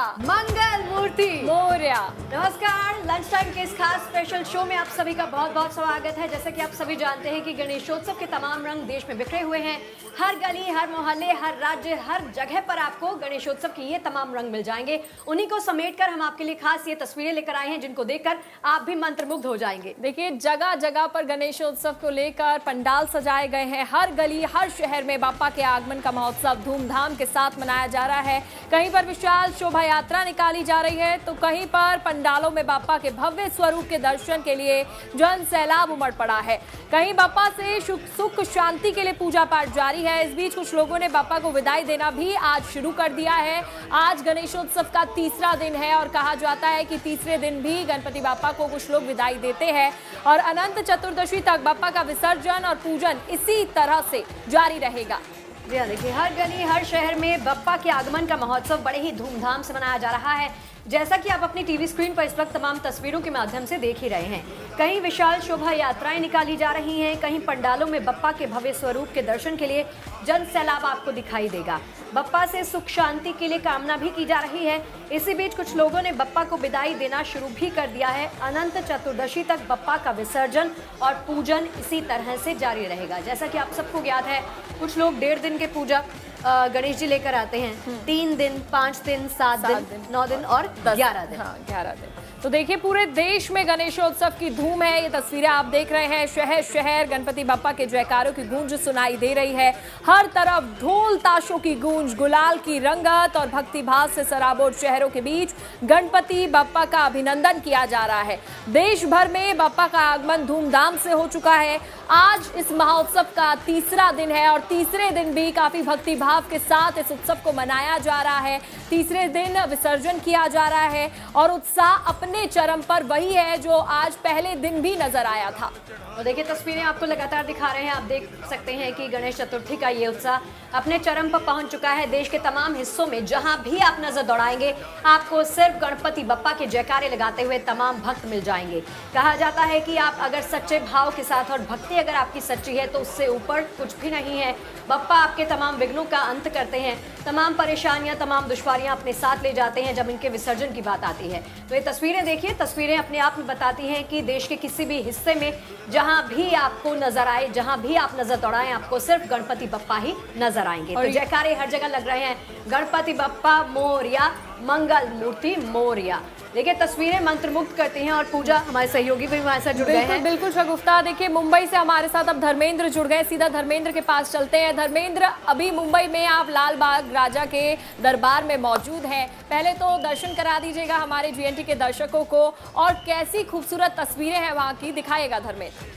मंगल मूर्ति मोरया। नमस्कार। Lunch time के इस खास स्पेशल शो में आप सभी का बहुत बहुत स्वागत है। जैसे कि आप सभी जानते हैं कि गणेशोत्सव के तमाम रंग देश में बिखरे हुए हैं। हर गली, हर मोहल्ले, हर राज्य, हर जगह पर आपको गणेशोत्सव के ये तमाम रंग मिल जाएंगे। उन्हीं को समेटकर हम आपके लिए खास ये तस्वीरें लेकर आए हैं, जिनको देखकर आप भी मंत्रमुग्ध हो जाएंगे। देखिए, जगह जगह पर गणेशोत्सव को लेकर पंडाल सजाए गए हैं। हर गली, हर शहर में बापा के आगमन का महोत्सव धूमधाम के साथ मनाया जा रहा है। कहीं पर विशाल शोभा यात्रा निकाली जा रही है, तो कहीं पर पंडालों में बापा के भव्य स्वरूप के दर्शन के लिए जन सैलाब उमड़ पड़ा है। कहीं बापा से सुख शांति के लिए पूजा पाठ जारी है। इस बीच कुछ लोगों ने बापा को विदाई देना भी आज शुरू कर दिया है। आज गणेशोत्सव का तीसरा दिन है और कहा जाता है कि तीसरे दिन भी गणपति बापा को कुछ लोग विदाई देते हैं और अनंत चतुर्दशी तक बापा का विसर्जन और पूजन इसी तरह से जारी रहेगा। देखिए, हर गली, हर शहर में बप्पा के आगमन का महोत्सव बड़े ही धूमधाम से मनाया जा रहा है। जैसा कि आप अपनी टीवी स्क्रीन पर इस वक्त तमाम तस्वीरों के माध्यम से देख ही रहे हैं। कहीं विशाल शोभा यात्राएं निकाली जा रही हैं, कहीं पंडालों में बप्पा के भव्य स्वरूप के दर्शन के लिए जन सैलाब आपको दिखाई देगा। बप्पा से सुख शांति के लिए कामना भी की जा रही है। इसी बीच कुछ लोगों ने बप्पा को विदाई देना शुरू भी कर दिया है। अनंत चतुर्दशी तक बप्पा का विसर्जन और पूजन इसी तरह से जारी रहेगा। जैसा कि आप सबको ज्ञात है, कुछ लोग 1.5 दिन के पूजा गणेश जी लेकर आते हैं। 3 दिन, 5 दिन, 7 दिन, 9 दिन और 11 दिन। 11 दिन। तो देखिए, पूरे देश में गणेशोत्सव की धूम है। ये तस्वीरें आप देख रहे हैं। शहर शहर गणपति बप्पा के जयकारों की गूंज सुनाई दे रही है। हर तरफ ढोल ताशों की गूंज, गुलाल की रंगत और भक्तिभाव से सराबोर शहरों के बीच गणपति बप्पा का अभिनंदन किया जा रहा है। देश भर में बप्पा का आगमन धूमधाम से हो चुका है। आज इस महोत्सव का तीसरा दिन है और तीसरे दिन भी काफी भक्तिभाव के साथ इस उत्सव को मनाया जा रहा है। तीसरे दिन विसर्जन किया जा रहा है और उत्साह अपने चरम पर वही है जो आज पहले दिन भी नजर आया था। तो देखिए, तस्वीरें आपको लगातार दिखा रहे हैं। आप देख सकते हैं कि गणेश चतुर्थी का ये उत्साह अपने चरम पर पहुंच चुका है। देश के तमाम हिस्सों में जहां भी आप नजर दौड़ाएंगे, आपको सिर्फ गणपति बप्पा के जयकारे लगाते हुए तमाम भक्त मिल जाएंगे। कहा जाता है कि आप अगर सच्चे भाव के साथ और भक्ति अगर आपकी सच्ची है तो उससे ऊपर कुछ भी नहीं है। बप्पा आपके तमाम विघ्नों का अंत करते हैं, तमाम परेशानियां, तमाम दुश्वारियां अपने साथ ले जाते हैं जब इनके विसर्जन की बात आती है। तो ये तस्वीरें देखिए, तस्वीरें अपने आप में बताती हैं कि देश के किसी भी हिस्से में जहां भी आपको नजर आए, जहां भी आप नजर दौड़ाएं, आपको सिर्फ गणपति बप्पा ही नजर आएंगे। तो जयकारे हर जगह लग रहे हैं। गणपति बप्पा मोरया, मंगल मूर्ति मोरया। देखिए, तस्वीरें मंत्रमुग्ध करती हैं और पूजा हमारे सहयोगी भी हमारे साथ जुड़ गए हैं। बिल्कुल शगुफ्ता। देखिए, मुंबई से हमारे साथ अब धर्मेंद्र जुड़ गए। सीधा धर्मेंद्र के पास चलते हैं। धर्मेंद्र, अभी मुंबई में आप लाल बाग राजा के दरबार में मौजूद हैं। पहले तो दर्शन करा दीजिएगा हमारे जीएनटी के दर्शकों को, और कैसी खूबसूरत तस्वीरें हैं वहाँ की, दिखाएगा धर्मेंद्र।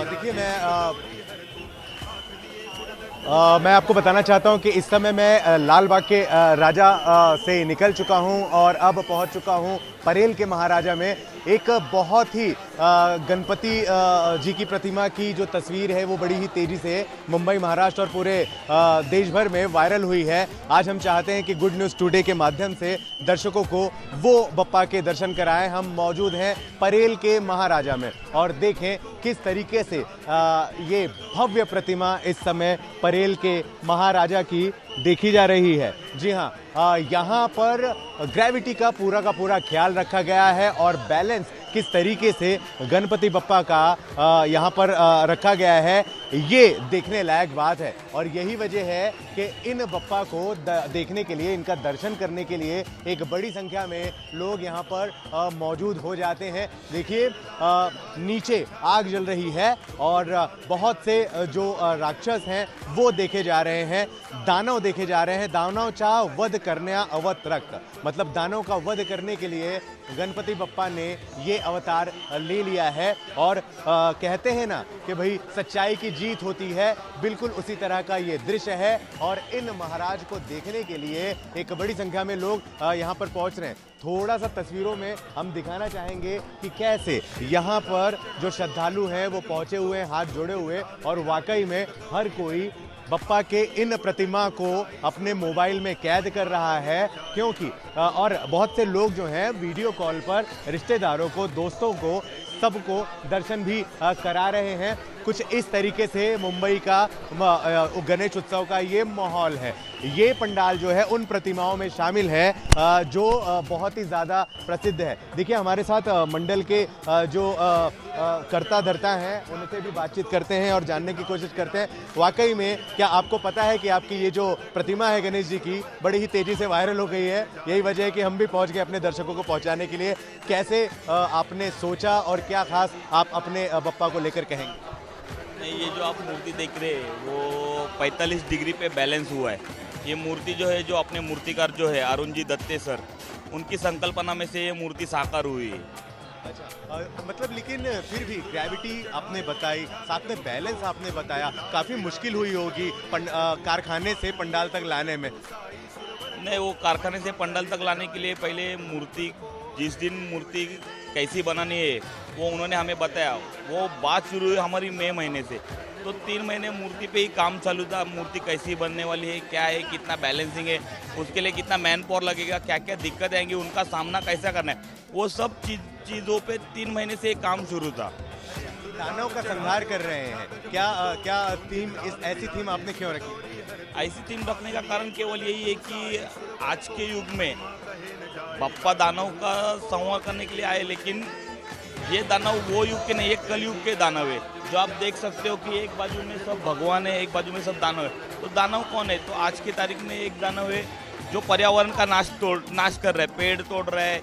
देखिए, मैं आपको बताना चाहता हूं कि इस समय मैं लाल बाग के राजा से निकल चुका हूं और अब पहुंच चुका हूं परेल के महाराजा में। एक बहुत ही गणपति जी की प्रतिमा की जो तस्वीर है वो बड़ी ही तेज़ी से मुंबई, महाराष्ट्र और पूरे देश भर में वायरल हुई है। आज हम चाहते हैं कि गुड न्यूज़ टुडे के माध्यम से दर्शकों को वो बप्पा के दर्शन कराएं। हम मौजूद हैं परेल के महाराजा में और देखें किस तरीके से ये भव्य प्रतिमा इस समय परेल के महाराजा की देखी जा रही है। जी हाँ, यहाँ पर ग्रेविटी का पूरा ख्याल रखा गया है और बैलेंस किस तरीके से गणपति बप्पा का यहाँ पर रखा गया है, ये देखने लायक बात है। और यही वजह है कि इन बप्पा को देखने के लिए, इनका दर्शन करने के लिए एक बड़ी संख्या में लोग यहाँ पर मौजूद हो जाते हैं। देखिए, नीचे आग जल रही है और बहुत से जो राक्षस हैं वो देखे जा रहे हैं, दानव देखे जा रहे हैं। दानव चाह वध करने अवत रख, मतलब दानव का वध करने के लिए गणपति बप्पा ने ये अवतार ले लिया है। और कहते हैं ना कि भाई सच्चाई की जीत होती है, बिल्कुल उसी तरह का ये दृश्य है। और इन महाराज को देखने के लिए एक बड़ी संख्या में लोग यहाँ पर पहुँच रहे हैं। थोड़ा सा तस्वीरों में हम दिखाना चाहेंगे कि कैसे यहाँ पर जो श्रद्धालु हैं वो पहुँचे हुए हैं हाथ जोड़े हुए, और वाकई में हर कोई बप्पा के इन प्रतिमा को अपने मोबाइल में कैद कर रहा है, क्योंकि और बहुत से लोग जो हैं वीडियो कॉल पर रिश्तेदारों को, दोस्तों को, सबको दर्शन भी करा रहे हैं। कुछ इस तरीके से मुंबई का गणेश उत्सव का ये माहौल है। ये पंडाल जो है उन प्रतिमाओं में शामिल है जो बहुत ही ज़्यादा प्रसिद्ध है। देखिए हमारे साथ मंडल के जो कर्ता धर्ता हैं उनसे भी बातचीत करते हैं और जानने की कोशिश करते हैं। वाकई में क्या आपको पता है कि आपकी ये जो प्रतिमा है गणेश जी की बड़ी ही तेज़ी से वायरल हो गई है? यही वजह है कि हम भी पहुँच गए अपने दर्शकों को पहुँचाने के लिए। कैसे आपने सोचा और क्या खास आप अपने बप्पा को लेकर कहेंगे? नहीं, ये जो आप मूर्ति देख रहे हैं वो 45 डिग्री पे बैलेंस हुआ है। ये मूर्ति जो है, जो अपने मूर्तिकार जो है अरुण जी दत्ते सर, उनकी संकल्पना में से ये मूर्ति साकार हुई है। अच्छा, मतलब लेकिन फिर भी ग्रेविटी आपने बताई, साथ में बैलेंस आपने बताया, काफ़ी मुश्किल हुई होगी कारखाने से पंडाल तक लाने में। नहीं, वो कारखाने से पंडाल तक लाने के लिए पहले मूर्ति, जिस दिन मूर्ति कैसी बनानी है वो उन्होंने हमें बताया। वो बात शुरू हुई हमारी मई महीने से, तो 3 महीने मूर्ति पे ही काम चालू था। मूर्ति कैसी बनने वाली है, क्या है, कितना बैलेंसिंग है, उसके लिए कितना मैन पावर लगेगा, क्या क्या दिक्कत आएंगी, उनका सामना कैसा करना है, वो सब चीज़ों पे 3 महीने से काम शुरू था। दानव का संहार कर रहे हैं, क्या थीम, ऐसी थीम आपने क्यों रखी? ऐसी थीम रखने का कारण केवल यही है कि आज के युग में बप्पा दानव का संहार करने के लिए आए, लेकिन ये दानव वो युग के नहीं, ये कलयुग के दानव है। जो आप देख सकते हो कि एक बाजू में सब भगवान है, एक बाजू में सब दानव है। तो दानव कौन है? तो आज की तारीख में एक दानव है जो पर्यावरण का नाश कर रहा है, पेड़ तोड़ रहा है,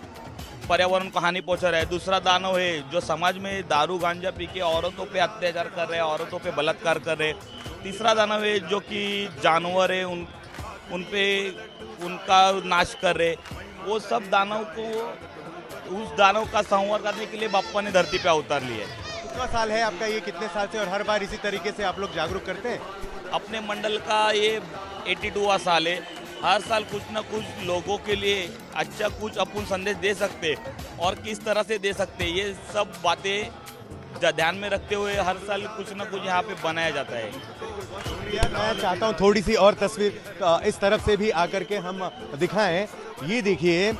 पर्यावरण को हानि पहुंचा रहा है। दूसरा दानव है जो समाज में दारू गांजा पी के औरतों पे अत्याचार कर रहे हैं, औरतों पे बलात्कार कर रहे हैं। तीसरा दानव है जो कि जानवर है, उन पे उनका नाश कर रहे। वो सब दानव को, उस दानव का संहार करने के लिए बाप्पा ने धरती पे अवतार लिया है। कितना साल है आपका ये, कितने साल से, और हर बार इसी तरीके से आप लोग जागरूक करते हैं? अपने मंडल का ये 82वां साल है। हर साल कुछ ना कुछ लोगों के लिए अच्छा कुछ अपन संदेश दे सकते और किस तरह से दे सकते, ये सब बातें ध्यान में रखते हुए हर साल कुछ ना कुछ यहाँ पे बनाया जाता है। मैं चाहता हूँ थोड़ी सी और तस्वीर इस तरफ से भी आकर के हम दिखाएं। ये देखिए,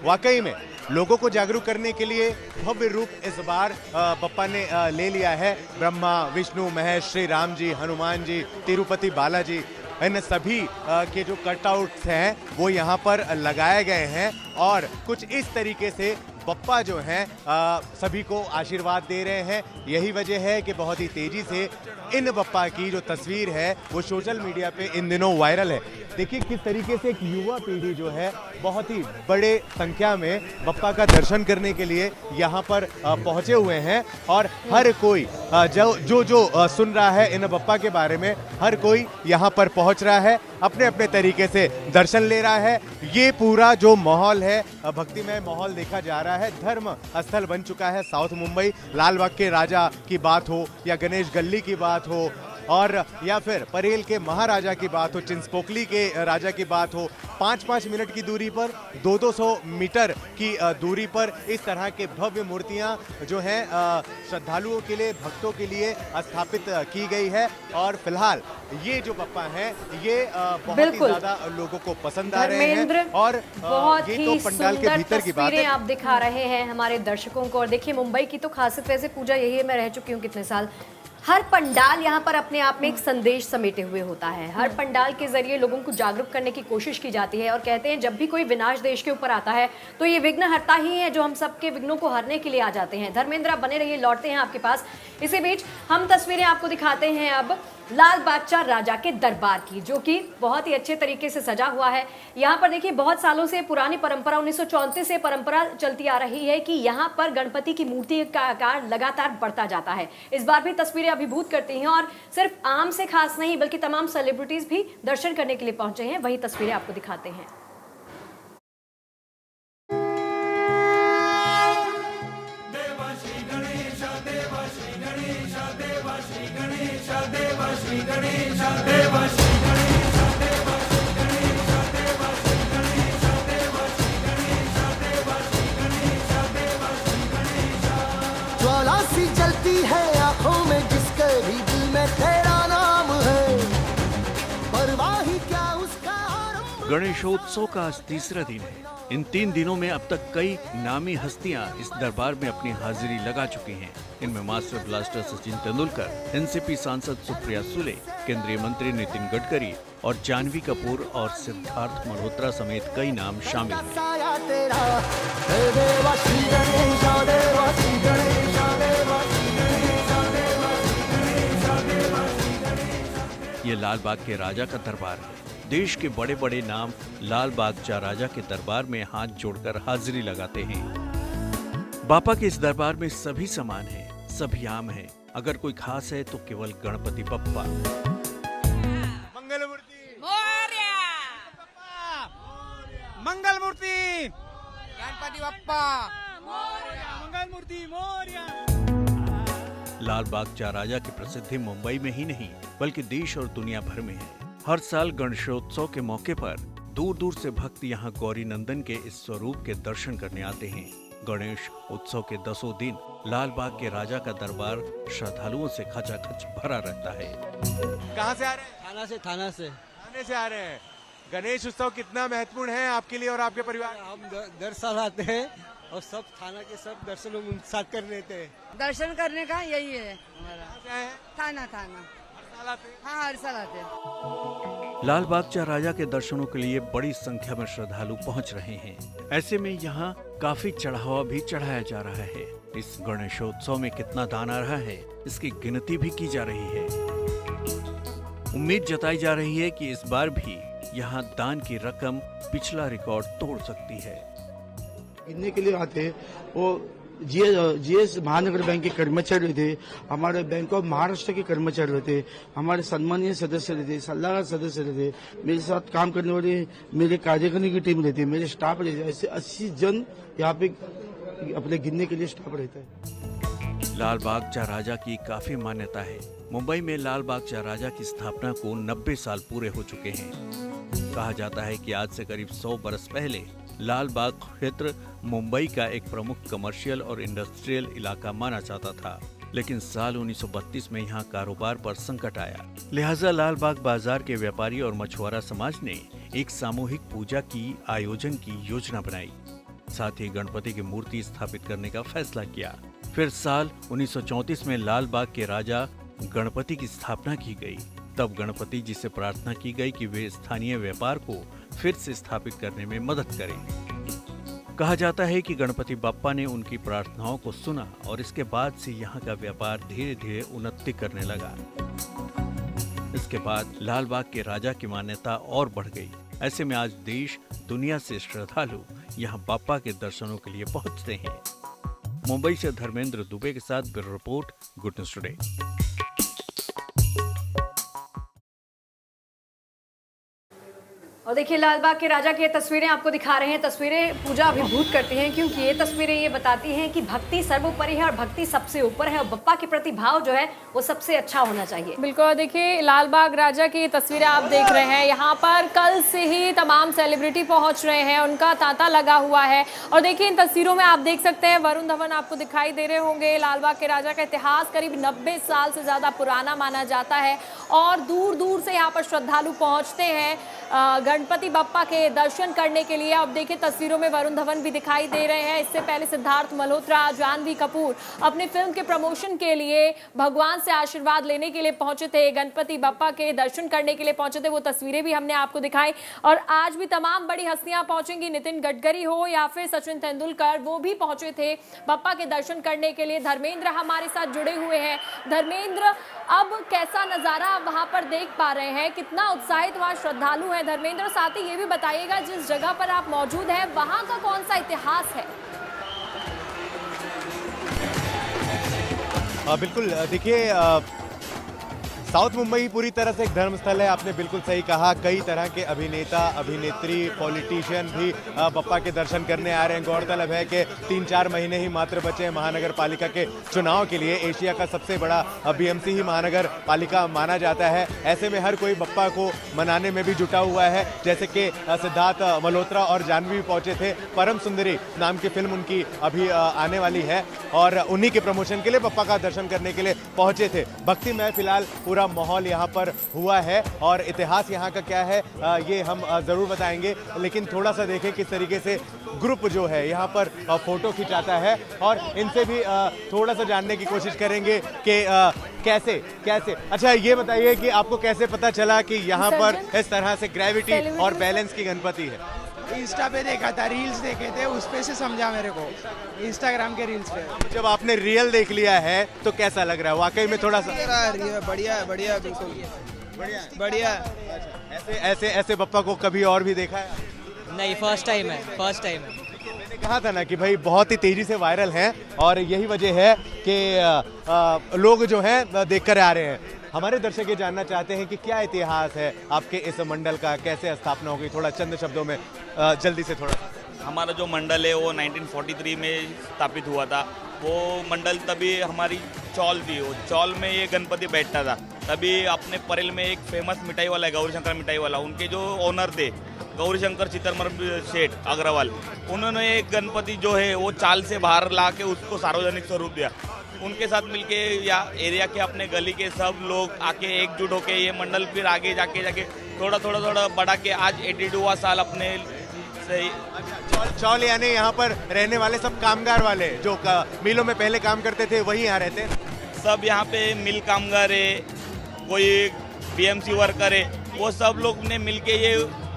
वाकई में लोगों को जागरूक करने के लिए भव्य रूप इस बार बप्पा ने ले लिया है। ब्रह्मा, विष्णु, महेश, श्री राम जी, हनुमान जी, तिरुपति बालाजी, इन सभी के जो कटआउट्स हैं वो यहाँ पर लगाए गए हैं और कुछ इस तरीके से बप्पा जो हैं सभी को आशीर्वाद दे रहे हैं। यही वजह है कि बहुत ही तेजी से इन बप्पा की जो तस्वीर है वो सोशल मीडिया पे इन दिनों वायरल है। देखिए किस तरीके से एक युवा पीढ़ी जो है बहुत ही बड़े संख्या में बप्पा का दर्शन करने के लिए यहाँ पर पहुँचे हुए हैं और हर कोई जो सुन रहा है इन बप्पा के बारे में, हर कोई यहाँ पर पहुँच रहा है, अपने अपने तरीके से दर्शन ले रहा है। ये पूरा जो माहौल है, भक्तिमय माहौल देखा जा रहा है। धर्म स्थल बन चुका है साउथ मुंबई। लालबाग के राजा की बात हो या गणेश गली की बात हो और या फिर परेल के महाराजा की बात हो, चिंचपोकली के राजा की बात हो, 5-5 मिनट की दूरी पर 200 मीटर की दूरी पर इस तरह के भव्य मूर्तियां जो हैं श्रद्धालुओं के लिए, भक्तों के लिए स्थापित की गई है। और फिलहाल ये जो बप्पा हैं ये बहुत ही ज्यादा लोगों को पसंद आ रहे हैं और बहुत ये ही तो पंडाल के भीतर की बात है। आप दिखा रहे हैं हमारे दर्शकों को। और देखिए मुंबई की तो खासियत, वैसे पूजा यही है, मैं रह चुकी हूँ कितने साल, हर पंडाल यहाँ पर अपने आप में एक संदेश समेटे हुए होता है। हर पंडाल के जरिए लोगों को जागरूक करने की कोशिश की जाती है और कहते हैं जब भी कोई विनाश देश के ऊपर आता है तो ये विघ्नहर्ता ही है जो हम सबके विघ्नों को हरने के लिए आ जाते हैं। धर्मेंद्र आप बने रहिए, लौटते हैं आपके पास। इसी बीच हम तस्वीरें आपको दिखाते हैं अब लाल बादशाह राजा के दरबार की, जो कि बहुत ही अच्छे तरीके से सजा हुआ है। यहाँ पर देखिए बहुत सालों से पुरानी परंपरा, 1934 से परंपरा चलती आ रही है कि यहाँ पर गणपति की मूर्ति का आकार लगातार बढ़ता जाता है। इस बार भी तस्वीरें अभिभूत करती हैं और सिर्फ आम से खास नहीं बल्कि तमाम सेलिब्रिटीज भी दर्शन करने के लिए पहुंचे हैं। वही तस्वीरें आपको दिखाते हैं। ज्वाला सी जलती है आंखों में जिसके भी दिल में तेरा नाम है, परवाही क्या उसका। गणेशोत्सव का आज तीसरा दिन है। इन 3 दिनों में अब तक कई नामी हस्तियां इस दरबार में अपनी हाजिरी लगा चुकी हैं। इनमें master blaster Sachin Tendulkar, NCP सांसद सुप्रिया सुले, केंद्रीय मंत्री नितिन गडकरी और जानवी कपूर और सिद्धार्थ मल्होत्रा समेत कई नाम शामिल हैं। साया तेरा हे देवा श्री गणेश देवा श्री गणेश देवा श्री गणेश देवा श्री गणेश। ये लाल बाग के राजा का दरबार है। देश के बड़े बड़े नाम लाल बागचा राजा के दरबार में हाथ जोड़कर हाजिरी लगाते हैं। बापा के इस दरबार में सभी समान हैं, सभी आम हैं। अगर कोई खास है तो केवल गणपति बप्पा। मंगल मूर्ति मोरया, मंगल मूर्ति गणपति बप्पा मोरया, मंगल मूर्ति मोरया। लाल बागचा राजा की प्रसिद्धि मुंबई में ही नहीं बल्कि देश और दुनिया भर में है। हर साल गणेशोत्सव के मौके पर दूर दूर से भक्त यहाँ गौरी नंदन के इस स्वरूप के दर्शन करने आते हैं। गणेश उत्सव के 10 दिन लाल बाग के राजा का दरबार श्रद्धालुओं से खचाखच भरा रहता है। कहाँ से आ रहे हैं? थाना से आ रहे हैं। गणेश उत्सव कितना महत्वपूर्ण है आपके लिए और आपके परिवार? हम दर साल आते हैं और सब थाना के सब दर्शन हम साथ कर लेते हैं। दर्शन करने का यही है हमारा। थाना हाँ, हर साल आते हैं। लाल बागचा राजा के दर्शनों के लिए बड़ी संख्या में श्रद्धालु पहुंच रहे हैं। ऐसे में यहाँ काफी चढ़ावा भी चढ़ाया जा रहा है। इस गणेशोत्सव में कितना दान आ रहा है इसकी गिनती भी की जा रही है। उम्मीद जताई जा रही है कि इस बार भी यहाँ दान की रकम पिछला रिकॉर्ड तोड़ सकती है। गिनने के लिए आते वो जीएस महानगर बैंक के कर्मचारी थे, हमारे बैंक ऑफ महाराष्ट्र के कर्मचारी थे, हमारे सम्मानीय सदस्य थे, सलाहकार सदस्य थे, मेरे साथ काम करने वाले मेरे कार्यकारिणी की टीम रहती है, मेरे स्टाफ रहते हैं। ऐसे 80 जन यहाँ पे अपने गिनने के लिए स्टाफ रहता है। लाल बागचा राजा की काफी मान्यता है। मुंबई में लाल बागचा राजा की स्थापना को 90 साल पूरे हो चुके हैं। कहा जाता है कि आज से करीब 100 बरस पहले लाल बाग क्षेत्र मुंबई का एक प्रमुख कमर्शियल और इंडस्ट्रियल इलाका माना जाता था, लेकिन साल 1932 में यहाँ कारोबार पर संकट आया। लिहाजा लाल बाग बाजार के व्यापारी और मछुआरा समाज ने एक सामूहिक पूजा की आयोजन की योजना बनाई। साथ ही गणपति की मूर्ति स्थापित करने का फैसला किया। फिर साल 1934 में लाल बाग के राजा गणपति की स्थापना की गई। तब गणपति जी से प्रार्थना की गई कि वे स्थानीय व्यापार को फिर से स्थापित करने में मदद करें। कहा जाता है कि गणपति बप्पा ने उनकी प्रार्थनाओं को सुना और इसके बाद से यहाँ का व्यापार धीरे धीरे उन्नति करने लगा। इसके बाद लाल बाग के राजा की मान्यता और बढ़ गई। ऐसे में आज देश दुनिया से श्रद्धालु यहाँ बप्पा के दर्शनों के लिए पहुँचते हैं। मुंबई से धर्मेंद्र दुबे के साथ bureau report, good news today. और देखिए लाल बाग के राजा की तस्वीरें आपको दिखा रहे हैं। तस्वीरें पूजा अभिभूत करती हैं क्योंकि ये तस्वीरें ये बताती हैं कि भक्ति सर्वोपरि है और भक्ति सबसे ऊपर है और बप्पा के प्रति भाव जो है वो सबसे अच्छा होना चाहिए। बिल्कुल, देखिए लाल बाग राजा की तस्वीरें आप देख रहे हैं। यहाँ पर कल से ही तमाम सेलिब्रिटी पहुंच रहे हैं, उनका तांता लगा हुआ है। और देखिए इन तस्वीरों में आप देख सकते हैं वरुण धवन आपको दिखाई दे रहे होंगे। लाल बाग के राजा का इतिहास करीब 90 साल से ज्यादा पुराना माना जाता है और दूर दूर से यहाँ पर श्रद्धालु पहुंचते हैं गणपति बप्पा के दर्शन करने के लिए। अब देखिए तस्वीरों में वरुण धवन भी दिखाई दे रहे हैं। इससे पहले सिद्धार्थ मल्होत्रा, जानवी कपूर अपनी फिल्म के प्रमोशन के लिए भगवान से आशीर्वाद लेने के लिए पहुंचे थे, गणपति बप्पा के दर्शन करने के लिए पहुंचे थे। वो तस्वीरें भी हमने आपको दिखाई और आज भी तमाम बड़ी हस्तियां पहुंचेंगी। नितिन गडकरी हो या फिर सचिन तेंदुलकर, वो भी पहुंचे थे बप्पा के दर्शन करने के लिए। धर्मेंद्र हमारे साथ जुड़े हुए हैं। धर्मेंद्र, अब कैसा नजारा आप वहां पर देख पा रहे हैं, कितना उत्साहित वहां श्रद्धालु हैं? धर्मेंद्र, साथ ही ये भी बताइएगा जिस जगह पर आप मौजूद हैं वहां का कौन सा इतिहास है? बिल्कुल, देखिए साउथ मुंबई पूरी तरह से एक धर्मस्थल है। आपने बिल्कुल सही कहा। कई तरह के अभिनेता, अभिनेत्री, पॉलिटिशियन भी बप्पा के दर्शन करने आ रहे हैं। गौरतलब है कि 3-4 महीने ही मात्र बचे हैं महानगर पालिका के चुनाव के लिए। एशिया का सबसे बड़ा बीएमसी ही महानगर पालिका माना जाता है। ऐसे में हर कोई बप्पा को मनाने में भी जुटा हुआ है। जैसे कि सिद्धार्थ मल्होत्रा और जानवी पहुंचे थे। परम सुंदरी नाम की फिल्म उनकी अभी आने वाली है और उन्हीं के प्रमोशन के लिए बप्पा का दर्शन करने के लिए पहुंचे थे। भक्ति में फिलहाल पूरा पूरा माहौल यहाँ पर हुआ है और इतिहास यहाँ का क्या है ये हम ज़रूर बताएंगे। लेकिन थोड़ा सा देखें किस तरीके से ग्रुप जो है यहाँ पर फोटो खिंचाता है और इनसे भी थोड़ा सा जानने की कोशिश करेंगे कि कैसे कैसे। अच्छा ये बताइए कि आपको कैसे पता चला कि यहाँ पर इस तरह से ग्रेविटी और बैलेंस की गणपति है? इंस्टा पे देखा था, रील्स देखे थे, उस पे से समझा मेरे को, इंस्टाग्राम के रील्स पे। जब आपने रियल देख लिया है तो कैसा लग रहा है? वाकई में थोड़ा सा बढ़िया है, बढ़िया बिल्कुल बढ़िया। ऐसे ऐसे ऐसे बप्पा को कभी और भी देखा है? नहीं, फर्स्ट टाइम है, फर्स्ट टाइम है। मैंने कहा था ना कि भाई बहुत ही तेजी से वायरल हैं और यही वजह है कि लोग जो हैं देखकर आ रहे हैं। हमारे दर्शक ये जानना चाहते हैं कि क्या इतिहास है आपके इस मंडल का, कैसे स्थापना हो गई? थोड़ा चंद शब्दों में जल्दी से थोड़ा। हमारा जो मंडल है वो 1943 में स्थापित हुआ था। वो मंडल तभी हमारी चौल थी, वो चौल में ये गणपति बैठता था। तभी अपने परेल में एक फेमस मिठाई वाला है, गौरीशंकर मिठाई वाला, उनके जो ओनर थे गौरीशंकर चितरमर सेठ अग्रवाल, उन्होंने एक गणपति जो है वो चाल से बाहर ला के उसको सार्वजनिक स्वरूप दिया। उनके साथ मिलके या एरिया के अपने गली के सब लोग आके एकजुट होके ये मंडल फिर आगे जाके थोड़ा बढ़ा के आज 82वां साल अपने सही। चौल यानी यहाँ पर रहने वाले सब कामगार वाले जो मिलों में पहले काम करते थे वही यहाँ रहते हैं? सब यहाँ पे मिल कामगार है, कोई बीएमसी वर्कर है, वो सब लोग ने मिलके ये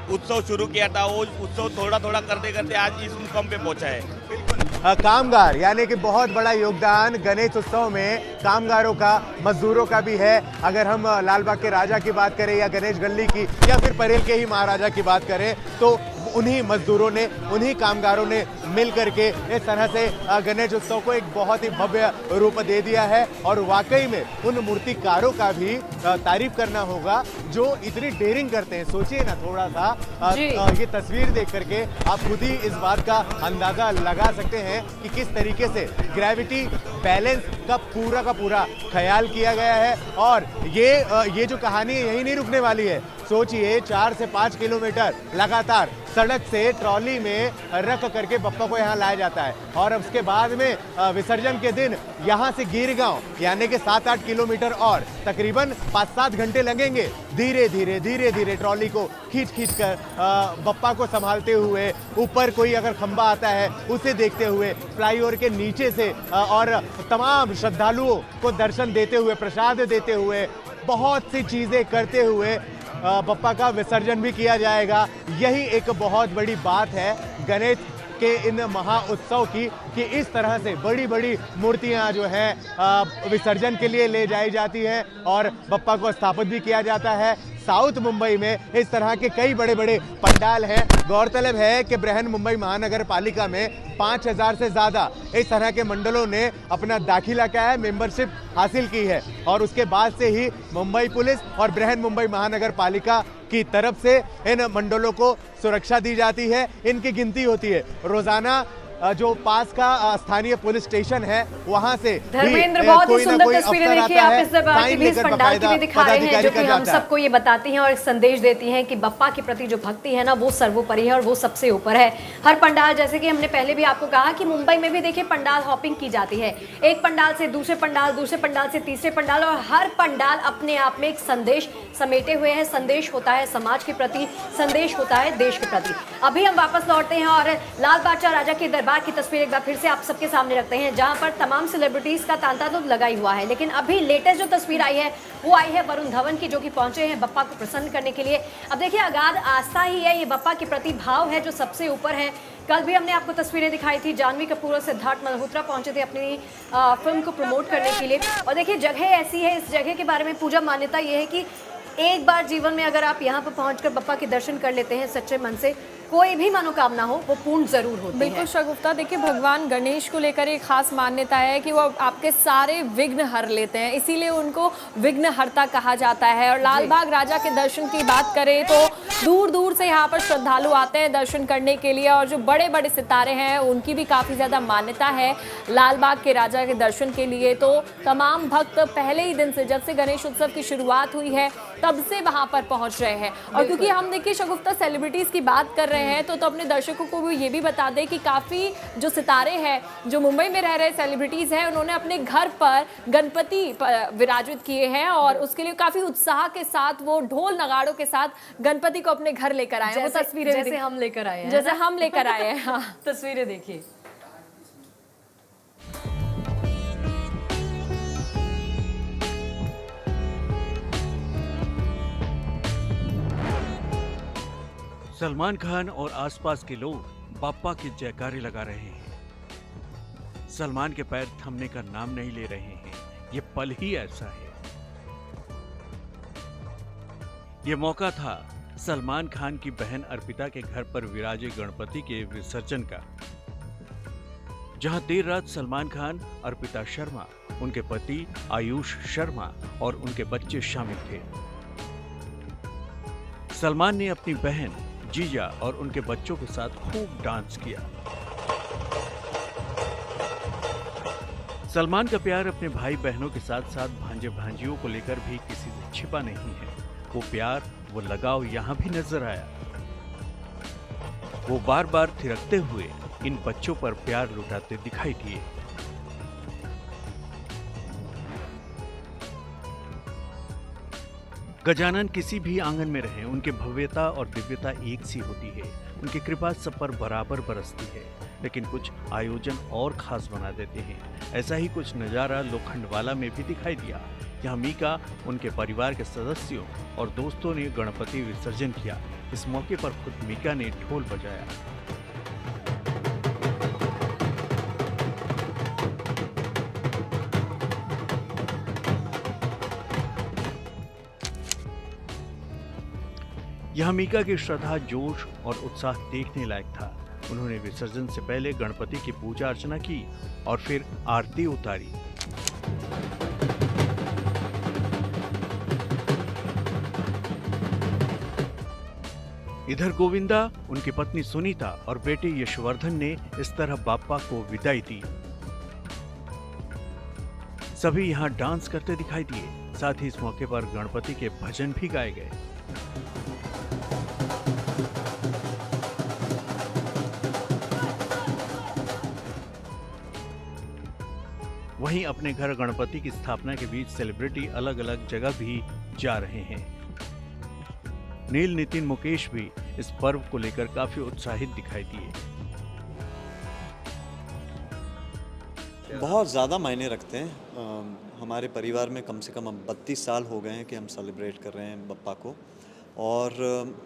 उत्सव शुरू किया था। वो उत्सव थोड़ा करते करते आज इस मुकाम पे पहुंचा है। कामगार यानी कि बहुत बड़ा योगदान गणेश उत्सव में कामगारों का, मजदूरों का भी है। अगर हम लालबाग के राजा की बात करें या गणेश गल्ली की या फिर परेल के ही महाराजा की बात करें तो उन्हीं मजदूरों ने, उन्हीं कामगारों ने मिल करके इस तरह से गणेश उत्सव को एक बहुत ही भव्य रूप दे दिया है। और वाकई में उन मूर्तिकारों का भी तारीफ करना होगा जो इतनी डेयरिंग करते हैं। सोचिए ना थोड़ा सा ये तस्वीर देख करके आप खुद ही इस बात का अंदाजा लगा सकते हैं कि किस तरीके से ग्रेविटी बैलेंस का पूरा ख्याल किया गया है। और ये जो कहानी है यही नहीं रुकने वाली है। सोचिए 4 से 5 किलोमीटर लगातार सड़क से ट्रॉली में रख करके बप्पा को यहाँ लाया जाता है और उसके बाद में विसर्जन के दिन यहाँ से गिरगांव यानी कि 7-8 किलोमीटर और तकरीबन 5-7 घंटे लगेंगे धीरे धीरे ट्रॉली को खींच कर बप्पा को संभालते हुए। ऊपर कोई अगर खंबा आता है उसे देखते हुए, फ्लाईओवर के नीचे से और तमाम श्रद्धालुओं को दर्शन देते हुए, प्रसाद देते हुए, बहुत सी चीजें करते हुए बप्पा का विसर्जन भी किया जाएगा। यही एक बहुत बड़ी बात है गणेश के इन महा उत्सव की कि इस तरह से बड़ी मूर्तियां जो हैं विसर्जन के लिए ले जाई जाती हैं और बप्पा को स्थापित भी किया जाता है। साउथ मुंबई में इस तरह के कई बड़े पंडाल हैं। गौरतलब है कि बृहन मुंबई महानगर पालिका में 5000 से ज़्यादा इस तरह के मंडलों ने अपना दाखिला किया है, मेंबरशिप हासिल की है और उसके बाद से ही मुंबई पुलिस और बृहन मुंबई महानगर पालिका की तरफ से इन मंडलों को सुरक्षा दी जाती है। इनकी गिनती होती है रोजाना। जो पास का स्थानीय पुलिस स्टेशन है वहां से धर्मेंद्र बहुत ही सुंदर तस्वीरें देखिए आप इस दरबार की भी इस पंडाल की भी दिखा रहे हैं जो कि हम सबको ये बताती हैं और एक संदेश देती हैं कि बप्पा के प्रति जो भक्ति है ना वो सर्वोपरि है और वो सबसे ऊपर है। हर पंडाल, जैसे कि हमने पहले भी आपको कहा कि मुंबई में भी देखिए पंडाल हॉपिंग की जाती है, एक पंडाल से दूसरे पंडाल से तीसरे पंडाल और हर पंडाल अपने आप में एक संदेश समेटे हुए है। संदेश होता है समाज के प्रति, संदेश होता है देश के प्रति। अभी हम वापस लौटते हैं और लाल बादशाह राजा के दरबार की तस्वीर एक बार फिर से आप सबके सामने रखते हैं जहां पर तमाम सेलिब्रिटीज का तांता तो लगा ही हुआ है। लेकिन अभी लेटेस्ट जो तस्वीर आई है वो आई है वरुण धवन की, जो कि पहुंचे हैं बप्पा को प्रसन्न करने के लिए। अब देखिए अगाध आस्था ही है, ये बप्पा के प्रति भाव है जो सबसे ऊपर है। कल भी हमने आपको तस्वीरें दिखाई थी, जानवी कपूर और सिद्धार्थ मल्होत्रा पहुंचे थे अपनी फिल्म को प्रमोट करने के लिए। और देखिए जगह ऐसी है, इस जगह के बारे में पूजा मान्यता ये है कि एक बार जीवन में अगर आप यहाँ पर पहुंचकर बप्पा के दर्शन कर लेते हैं सच्चे मन से, कोई भी मनोकामना हो वो पूर्ण जरूर होती है। बिल्कुल शगुफ्ता, देखिए भगवान गणेश को लेकर एक खास मान्यता है कि वो आपके सारे विघ्न हर लेते हैं, इसीलिए उनको विघ्नहर्ता कहा जाता है। और लालबाग राजा के दर्शन की बात करें तो दूर दूर से यहाँ पर श्रद्धालु आते हैं दर्शन करने के लिए और जो बड़े बड़े सितारे हैं उनकी भी काफ़ी ज़्यादा मान्यता है लालबाग के राजा के दर्शन के लिए। तो तमाम भक्त पहले ही दिन से, जब से गणेश उत्सव की शुरुआत हुई है तब से वहाँ पर पहुँच रहे हैं। और क्योंकि हम देखिए शगुफ्ता सेलिब्रिटीज़ की बात कर रहे हैं तो अपने दर्शकों को भी ये भी बता दें कि काफ़ी जो सितारे हैं, जो मुंबई में रह रहे सेलिब्रिटीज़ हैं, उन्होंने अपने घर पर गणपति विराजित किए हैं और उसके लिए काफ़ी उत्साह के साथ वो ढोल नगाड़ों के साथ गणपति को अपने घर लेकर आए हैं। वो तस्वीरें जैसे हम लेकर आए हैं, जैसे हम लेकर आए हैं। हाँ, तस्वीरें देखिए। सलमान खान और आसपास के लोग बाप्पा की जयकारे लगा रहे हैं। सलमान के पैर थमने का नाम नहीं ले रहे हैं। ये पल ही ऐसा है। ये मौका था सलमान खान की बहन अर्पिता के घर पर विराजे गणपति के विसर्जन का, जहां देर रात सलमान खान, अर्पिता शर्मा, उनके पति आयुष शर्मा और उनके बच्चे शामिल थे। सलमान ने अपनी बहन जीजा और उनके बच्चों के साथ खूब डांस किया। सलमान का प्यार अपने भाई बहनों के साथ साथ भांजे भांजियों को लेकर भी किसी से छिपा नहीं है। वो प्यार, वो लगाव यहां भी नजर आया। वो बार बार थिरकते हुए इन बच्चों पर प्यार लुटाते दिखाई दिए। गजानन किसी भी आंगन में रहे, उनकी भव्यता और दिव्यता एक सी होती है। उनकी कृपा सब पर बराबर बरसती है, लेकिन कुछ आयोजन और खास बना देते हैं। ऐसा ही कुछ नजारा लोखंडवाला में भी दिखाई दिया, जहां मीका, उनके परिवार के सदस्यों और दोस्तों ने गणपति विसर्जन किया। इस मौके पर खुद मीका ने ढोल बजाया। यहां मीका की श्रद्धा, जोश और उत्साह देखने लायक था। उन्होंने विसर्जन से पहले गणपति की पूजा अर्चना की और फिर आरती उतारी। इधर गोविंदा, उनकी पत्नी सुनीता और बेटे यशवर्धन ने इस तरह बाप्पा को विदाई दी। सभी यहां डांस करते दिखाई दिए। साथ ही इस मौके पर गणपति के भजन भी गाए गए। वहीं अपने घर गणपति की स्थापना के बीच सेलिब्रिटी अलग अलग जगह भी जा रहे हैं। नील, नितिन, मुकेश भी इस पर्व को लेकर काफी उत्साहित दिखाई दिए। बहुत ज़्यादा मायने रखते हैं। हमारे परिवार में कम से कम अब 32 साल हो गए हैं कि हम सेलिब्रेट कर रहे हैं बप्पा को। और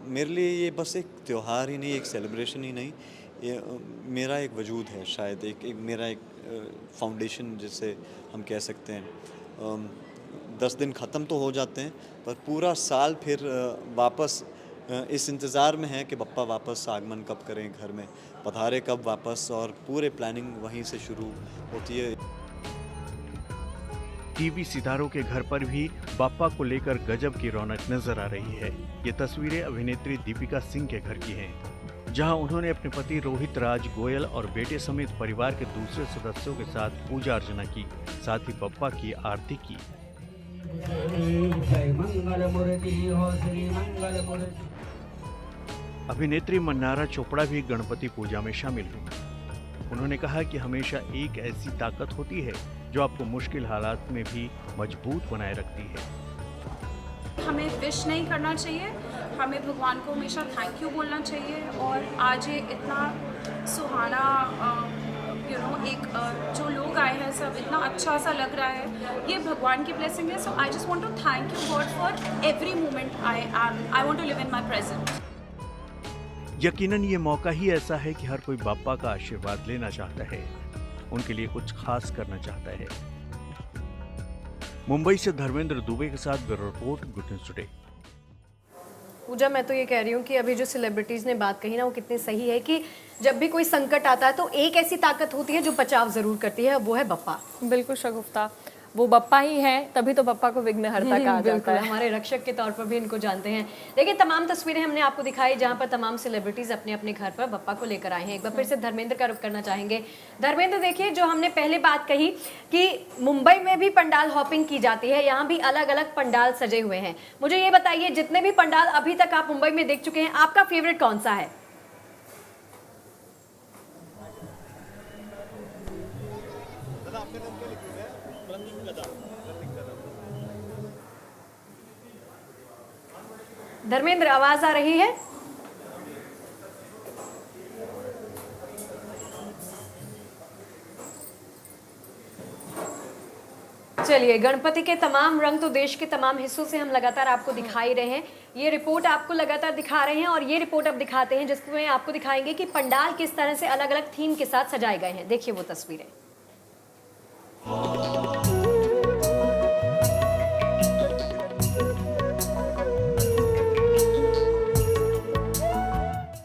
मेरे लिए ये बस एक त्यौहार ही नहीं, एक सेलिब्रेशन ही नहीं, ये मेरा एक वजूद है। शायद मेरा एक फाउंडेशन जिसे हम कह सकते हैं। 10 दिन ख़त्म तो हो जाते हैं, पर पूरा साल फिर वापस इस इंतज़ार में है कि बप्पा वापस आगमन कब करें, घर में पधारे कब वापस, और पूरे प्लानिंग वहीं से शुरू होती है। टीवी सितारों के घर पर भी बाप्पा को लेकर गजब की रौनक नजर आ रही है। ये तस्वीरें अभिनेत्री दीपिका सिंह के घर की हैं, जहां उन्होंने अपने पति रोहित राज गोयल और बेटे समेत परिवार के दूसरे सदस्यों के साथ पूजा अर्चना की, साथ ही बप्पा की आरती की। अभिनेत्री मन्नारा चोपड़ा भी गणपति पूजा में शामिल हुई। उन्होंने कहा कि हमेशा एक ऐसी ताकत होती है जो आपको मुश्किल हालात में भी मजबूत बनाए रखती है। हमें विश नहीं करना चाहिए, हमें भगवान को हमेशा थैंक यू बोलना चाहिए। और आज ये इतना सुहाना एक जो लोग आए हैं, सब इतना अच्छा सा लग रहा है, ये भगवान की ब्लेसिंग है। So I just want to thank you God for every moment I want to live in my present. यकीनन ये मौका ही ऐसा है कि हर कोई बाप्पा का आशीर्वाद लेना चाहता है, उनके लिए कुछ खास करना चाहता है। मुंबई से धर्मेंद्र दुबे के साथ bureau report, good news today. Pooja, मैं तो ये कह रही हूँ कि अभी जो सेलिब्रिटीज़ ने बात कही ना, वो कितनी सही है कि जब भी कोई संकट आता है तो एक ऐसी ताकत होती है जो बचाव जरूर करती है, वो है बप्पा। बिल्कुल शगुफ्ता, वो बप्पा ही है, तभी तो बप्पा को विघ्नहर्ता कहा जाता है। हमारे रक्षक के तौर पर भी इनको जानते हैं। देखिए, तमाम तस्वीरें हमने आपको दिखाई जहां पर तमाम सेलिब्रिटीज अपने अपने घर पर बप्पा को लेकर आए हैं। एक बार फिर से धर्मेंद्र का रुख करना चाहेंगे। धर्मेंद्र, देखिए, जो हमने पहले बात कही कि मुंबई में भी पंडाल हॉपिंग की जाती है, यहाँ भी अलग अलग पंडाल सजे हुए हैं। मुझे ये बताइए, जितने भी पंडाल अभी तक आप मुंबई में देख चुके हैं, आपका फेवरेट कौन सा है? धर्मेंद्र, आवाज आ रही है? चलिए, गणपति के तमाम रंग तो देश के तमाम हिस्सों से हम लगातार आपको दिखा ही रहे हैं। ये रिपोर्ट आपको लगातार दिखा रहे हैं और ये रिपोर्ट अब दिखाते हैं जिसमें आपको दिखाएंगे कि पंडाल किस तरह से अलग अलग थीम के साथ सजाए गए हैं। देखिए वो तस्वीरें।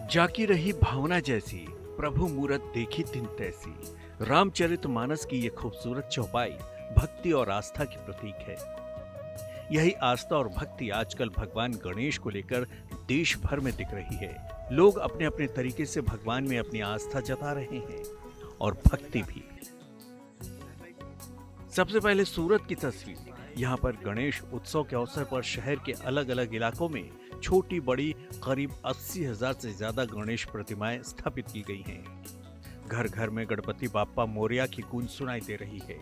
जाकी रही भावना जैसी, प्रभु मूरत देखी तिन तैसी। रामचरितमानस की ये खूबसूरत चौपाई भक्ति और आस्था की प्रतीक है। यही आस्था और भक्ति आजकल भगवान गणेश को लेकर देश भर में दिख रही है। लोग अपने अपने तरीके से भगवान में अपनी आस्था जता रहे हैं और भक्ति भी। सबसे पहले सूरत की तस्वीर। यहाँ पर गणेश उत्सव के अवसर पर शहर के अलग अलग इलाकों में छोटी बड़ी करीब 80,000 से ज्यादा गणेश प्रतिमाएं स्थापित की गई हैं। घर घर में गणपति बाप्पा मोरया की गूंज सुनाई दे रही है।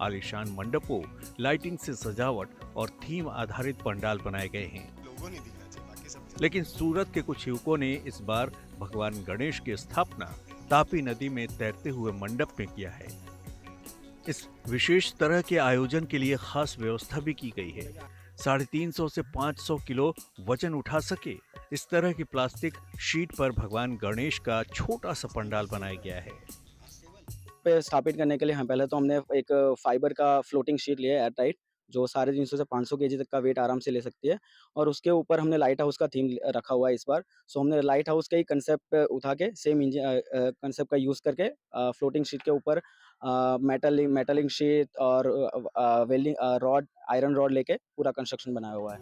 आलीशान मंडपों, लाइटिंग से सजावट और थीम आधारित पंडाल बनाए गए हैं। लेकिन सूरत के कुछ युवकों ने इस बार भगवान गणेश की स्थापना तापी नदी में तैरते हुए मंडप में किया है। इस विशेष तरह के आयोजन के लिए खास व्यवस्था भी की गई है। 350 से 500 किलो वजन उठा सके इस तरह की प्लास्टिक शीट पर भगवान गणेश का छोटा सा पंडाल बनाया गया है। पे स्थापित करने के लिए पहले तो हमने एक फाइबर का फ्लोटिंग शीट लिया है एयर टाइट, जो 350 से 500 केजी तक का वेट आराम से ले सकती है। और उसके ऊपर हमने लाइट हाउस का थीम रखा हुआ है इस बार। सो हमने लाइट हाउस का ही कंसेप्ट उठा के सेम कंसेप्ट का यूज़ करके फ्लोटिंग शीट के ऊपर मेटलिंग शीट और वेल्डिंग रॉड, आयरन रॉड लेके पूरा कंस्ट्रक्शन बनाया हुआ है।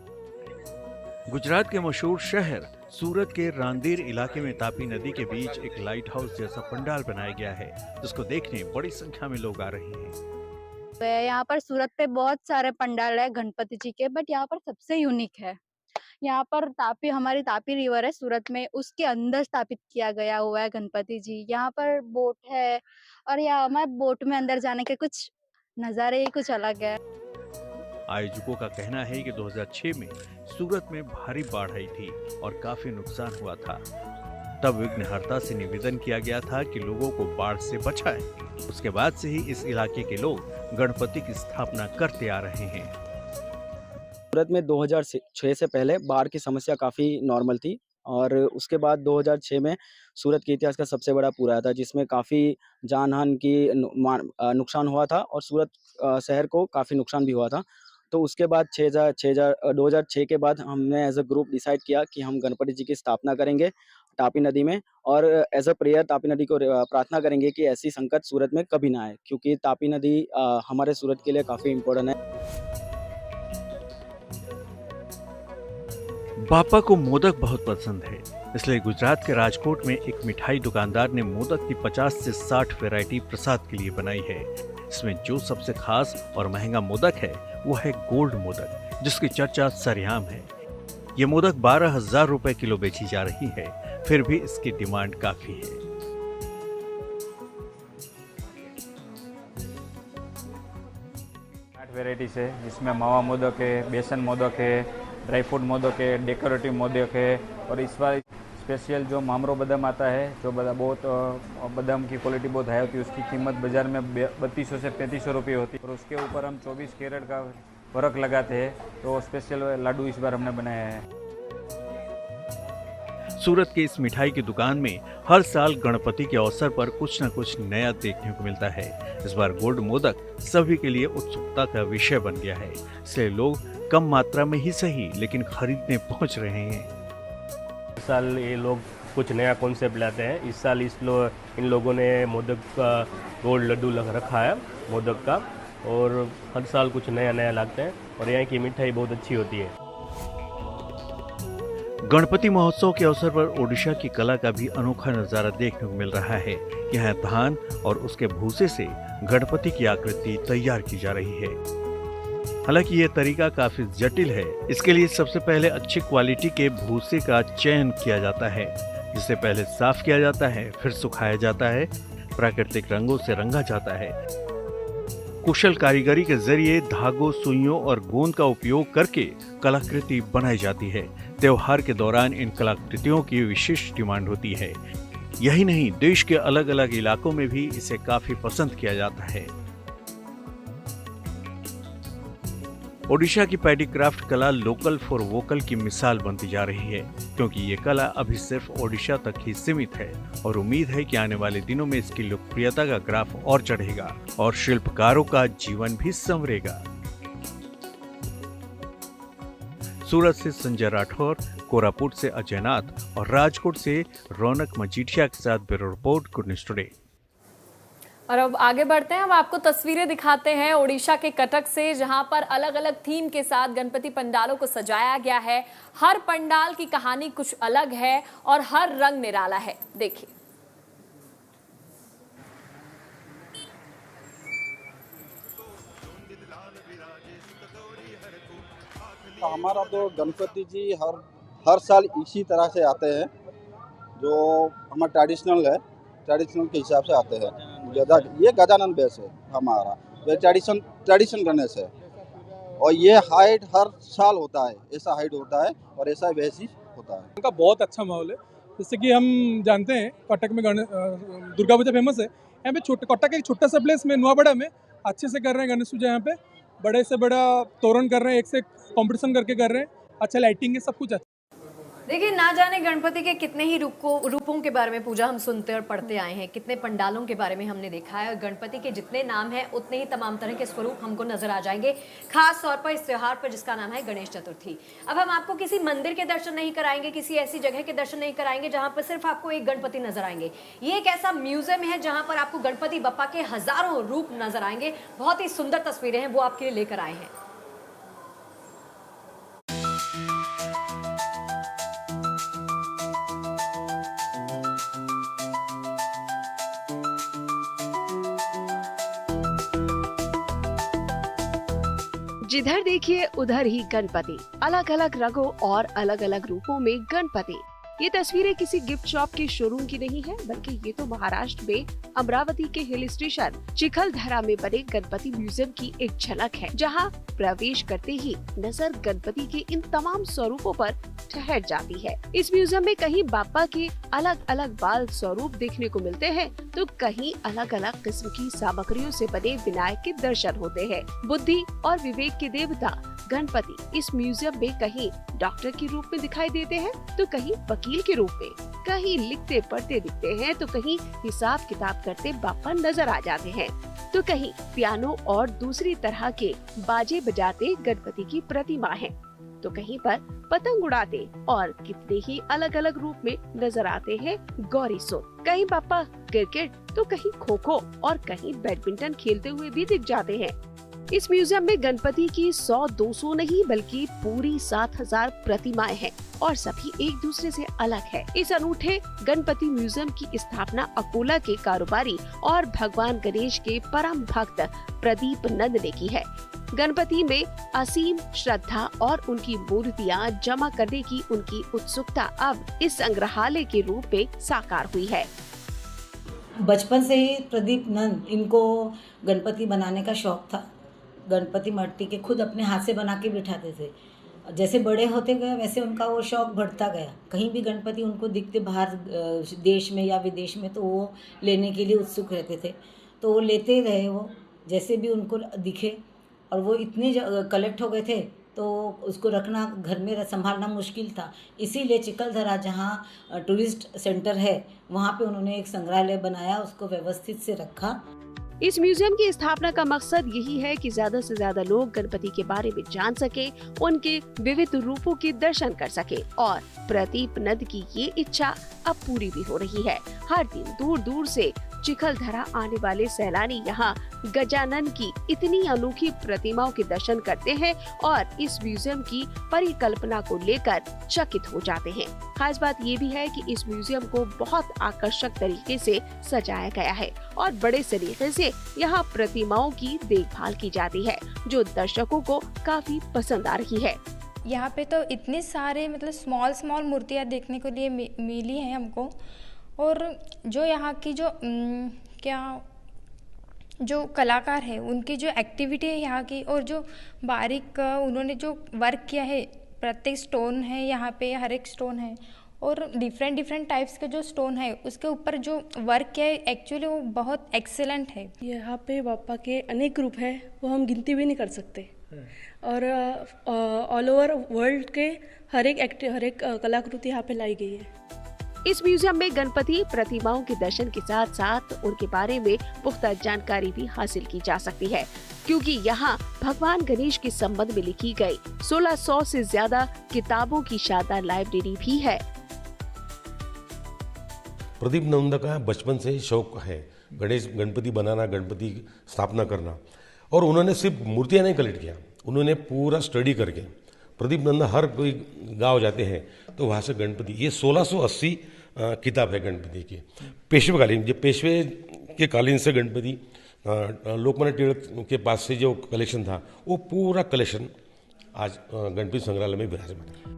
गुजरात के मशहूर शहर सूरत के रांदेर इलाके में तापी नदी के बीच एक लाइट हाउस जैसा पंडाल बनाया गया है, जिसको देखने बड़ी संख्या में लोग आ रहे हैं। यहाँ पर सूरत पे बहुत सारे पंडाल है गणपति जी के, बट यहाँ पर सबसे यूनिक है। यहाँ पर हमारी तापी रिवर है सूरत में, उसके अंदर स्थापित किया गया हुआ है गणपति जी। यहाँ पर बोट है और यहाँ हमारे बोट में अंदर जाने के कुछ नज़ारे ही कुछ अलग है। आयोजकों का कहना है कि 2006 में सूरत में भारी बाढ़ आई थी और काफी नुकसान हुआ था। तब विघ्नहर्ता से निवेदन किया गया था कि लोगों को बाढ़ से बचाएं। उसके बाद से ही इस इलाके के लोग गणपति की स्थापना करते आ रहे हैं। सूरत में 2006 से पहले बाढ़ की समस्या काफ़ी नॉर्मल थी और उसके बाद 2006 में सूरत के इतिहास का सबसे बड़ा पूर आया था, जिसमें काफ़ी जानहानि की नुकसान हुआ था और सूरत शहर को काफ़ी नुकसान भी हुआ था। तो उसके बाद 2006 के बाद हमने एज अ ग्रुप डिसाइड किया कि हम गणपति जी की स्थापना करेंगे तापी नदी में, और एज अ प्रेयर तापी नदी को प्रार्थना करेंगे कि ऐसी संकट सूरत में कभी ना आए, क्योंकि तापी नदी हमारे सूरत के लिए काफ़ी इम्पोर्टेंट है। बापा को मोदक बहुत पसंद है, इसलिए गुजरात के राजकोट में एक मिठाई दुकानदार ने मोदक की 50 से 60 वैरायटी प्रसाद के लिए बनाई है। इसमें जो सबसे खास और महंगा मोदक है वो है गोल्ड मोदक, जिसकी चर्चा सरेआम है। ये मोदक 12,000 रुपए किलो बेची जा रही है, फिर भी इसकी डिमांड काफी है। वेराइटीज है, जिसमें मावा मोदक है, बेसन मोदक है, ड्राई फ्रूट मोदक है, डेकोरेटिव मोदक है, और इस बार स्पेशल जो मामरो बादाम आता है, जो बहुत बादाम की क्वालिटी बहुत हाई होती है, उसकी कीमत बाजार में 3200 से 3500 रुपये होती है, और उसके ऊपर हम 24 कैरेट का फर्क लगाते हैं। तो स्पेशल लाडू इस बार हमने बनाया है। सूरत के इस मिठाई की दुकान में हर साल गणपति के अवसर पर कुछ न कुछ नया देखने को मिलता है। इस बार गोल्ड मोदक सभी के लिए उत्सुकता का विषय बन गया है, इसलिए लोग कम मात्रा में ही सही लेकिन खरीदने पहुंच रहे हैं। इस साल ये लोग कुछ नया कॉन्सेप्ट लाते हैं। इस साल इन लोगों ने मोदक का गोल्ड लड्डू रखा है मोदक का, और हर साल कुछ नया नया लाते हैं, और यहाँ की मिठाई बहुत अच्छी होती है। गणपति महोत्सव के अवसर पर ओडिशा की कला का भी अनोखा नजारा देखने को मिल रहा है। यहाँ धान और उसके भूसे से गणपति की आकृति तैयार की जा रही है। हालांकि ये तरीका काफी जटिल है। इसके लिए सबसे पहले अच्छी क्वालिटी के भूसे का चयन किया जाता है, जिसे पहले साफ किया जाता है, फिर सुखाया जाता है, प्राकृतिक रंगों से रंगा जाता है। कुशल कारीगरी के जरिए धागों, सुइयों और गोंद का उपयोग करके कलाकृति बनाई जाती है। त्योहार के दौरान इन कलाकृतियों की विशेष डिमांड होती है। यही नहीं, देश के अलग अलग इलाकों में भी इसे काफी पसंद किया जाता है। ओडिशा की पैडीक्राफ्ट कला लोकल फॉर वोकल की मिसाल बनती जा रही है, क्योंकि ये कला अभी सिर्फ ओडिशा तक ही सीमित है और उम्मीद है कि आने वाले दिनों में इसकी लोकप्रियता का ग्राफ और चढ़ेगा और शिल्पकारों का जीवन भी संवरेगा। सूरत से संजय राठौर, कोरापुट से अजय नाथ और राजकोट से रौनक मजीठिया के साथ bureau report, good news today. और अब आगे बढ़ते हैं। अब आपको तस्वीरें दिखाते हैं ओडिशा के कटक से, जहां पर अलग अलग थीम के साथ गणपति पंडालों को सजाया गया है। हर पंडाल की कहानी कुछ अलग है और हर रंग निराला है। देखिए, हमारा तो गणपति जी हर साल इसी तरह से आते हैं, जो हमारा ट्रेडिशनल के हिसाब से आते हैं। ये गजानन बेस है हमारा, ये ट्रेडिशन गणेश है और ये हाइट हर साल होता है, ऐसा हाइट होता है और ऐसा बेस ही होता है। उनका बहुत अच्छा माहौल है। जैसे कि हम जानते हैं कटक में दुर्गा पूजा फेमस है। यहाँ पे कटक एक छोटा सा प्लेस में नुआबड़ा में अच्छे से कर रहे हैं गणेश पूजा। यहाँ पे बड़े से बड़ा तोरण कर रहे हैं, एक से कंपटीशन करके कर रहे हैं, अच्छा लाइटिंग है, सब कुछ अच्छा। देखिए, ना जाने गणपति के कितने ही रूपों के बारे में पूजा हम सुनते और पढ़ते आए हैं, कितने पंडालों के बारे में हमने देखा है। और गणपति के जितने नाम हैं उतने ही तमाम तरह के स्वरूप हमको नजर आ जाएंगे, खास तौर पर इस त्योहार पर जिसका नाम है गणेश चतुर्थी। अब हम आपको किसी मंदिर के दर्शन नहीं कराएंगे, किसी ऐसी जगह के दर्शन नहीं कराएंगे जहां पर सिर्फ आपको एक गणपति नजर आएंगे। ये एक ऐसा म्यूजियम है जहां पर आपको गणपति बप्पा के हजारों रूप नजर आएंगे। बहुत ही सुंदर तस्वीरें हैं, वो आपके लिए लेकर आए हैं। जिधर देखिए उधर ही गणपति, अलग अलग रंगों और अलग अलग रूपों में गणपति। ये तस्वीरें किसी गिफ्ट शॉप के शोरूम की नहीं है, बल्कि ये तो महाराष्ट्र में अमरावती के हिल स्टेशन चिखलदरा में बने गणपति म्यूजियम की एक झलक है, जहां प्रवेश करते ही नजर गणपति के इन तमाम स्वरूपों पर ठहर जाती है। इस म्यूजियम में कहीं बाप्पा के अलग अलग बाल स्वरूप देखने को मिलते हैं, तो कहीं अलग अलग किस्म की सामग्रियों से बने विनायक के दर्शन होते हैं। बुद्धि और विवेक के देवता गणपति इस म्यूजियम में कहीं डॉक्टर के रूप में दिखाई देते हैं, तो कहीं वकील के रूप में, कहीं लिखते पढ़ते दिखते हैं, तो कहीं हिसाब किताब करते बाप्पा नजर आ जाते हैं, तो कहीं पियानो और दूसरी तरह के बाजे बजाते गणपति की प्रतिमा है, तो कहीं पर पतंग उड़ाते और कितने ही अलग अलग रूप में नजर आते हैं गौरी सो। कहीं बाप्पा क्रिकेट, तो कहीं खो खो और कहीं बैडमिंटन खेलते हुए भी दिख जाते हैं। इस म्यूजियम में गणपति की 100-200 नहीं बल्कि पूरी 7000 प्रतिमाएं हैं और सभी एक दूसरे से अलग है। इस अनूठे गणपति म्यूजियम की स्थापना अकोला के कारोबारी और भगवान गणेश के परम भक्त प्रदीप नंद ने की है। गणपति में असीम श्रद्धा और उनकी मूर्तियां जमा करने की उनकी उत्सुकता अब इस संग्रहालय के रूप में साकार हुई है। बचपन से ही प्रदीप नंद इनको गणपति बनाने का शौक था। गणपति मट्टी के खुद अपने हाथ से बना के बिठाते थे। जैसे बड़े होते गए वैसे उनका वो शौक बढ़ता गया। कहीं भी गणपति उनको दिखते बाहर देश में या विदेश में, तो वो लेने के लिए उत्सुक रहते थे, तो वो लेते रहे। वो जैसे भी उनको दिखे, और वो इतने कलेक्ट हो गए थे तो उसको रखना घर में संभालना मुश्किल था। इसीलिए चिखलदरा जहाँ टूरिस्ट सेंटर है वहाँ पे उन्होंने एक संग्रहालय बनाया, उसको व्यवस्थित से रखा। इस म्यूजियम की स्थापना का मकसद यही है कि ज्यादा से ज्यादा लोग गणपति के बारे में जान सके, उनके विविध रूपों के दर्शन कर सके, और प्रदीप नंद की ये इच्छा अब पूरी भी हो रही है। हर दिन दूर दूर से चिखलदरा आने वाले सैलानी यहाँ गजानन की इतनी अनोखी प्रतिमाओं के दर्शन करते हैं और इस म्यूजियम की परिकल्पना को लेकर चकित हो जाते हैं। खास बात ये भी है कि इस म्यूजियम को बहुत आकर्षक तरीके से सजाया गया है और बड़े सलीके से यहाँ प्रतिमाओं की देखभाल की जाती है, जो दर्शकों को काफी पसंद आ रही है। यहाँ पे तो इतने सारे स्मॉल मूर्तियाँ देखने को लिए मिली हैं हमको, और जो यहाँ की जो क्या जो कलाकार है उनकी जो एक्टिविटी है यहाँ की, और जो बारीक उन्होंने जो वर्क किया है, प्रत्येक स्टोन है यहाँ पे, हर एक स्टोन है और डिफरेंट टाइप्स के जो स्टोन है उसके ऊपर जो वर्क किया है, एक्चुअली वो बहुत एक्सेलेंट है। यहाँ पे बापा के अनेक रूप है, वो हम गिनती भी नहीं कर सकते। और ऑल ओवर वर्ल्ड के हर एक कलाकृति यहाँ पे लाई गई है। इस म्यूजियम में गणपति प्रतिमाओं के दर्शन के साथ साथ उनके बारे में पुख्ता जानकारी भी हासिल की जा सकती है, क्योंकि यहाँ भगवान गणेश के संबंध में लिखी गई 1600 से ज्यादा किताबों की शानदार लाइब्रेरी भी है। प्रदीप नंद का बचपन से ही शौक है गणपति बनाना, गणपति स्थापना करना, और उन्होंने सिर्फ मूर्तियाँ नहीं कलेक्ट किया, उन्होंने पूरा स्टडी करके प्रदीप नंदा हर कोई गांव जाते हैं तो वहाँ से गणपति, ये 1680 किताब है गणपति की, पेशवेकालीन, जो पेशवे के कालीन से गणपति लोकमान्य तिलक के पास से जो कलेक्शन था वो पूरा कलेक्शन आज गणपति संग्रहालय में विराजमान है।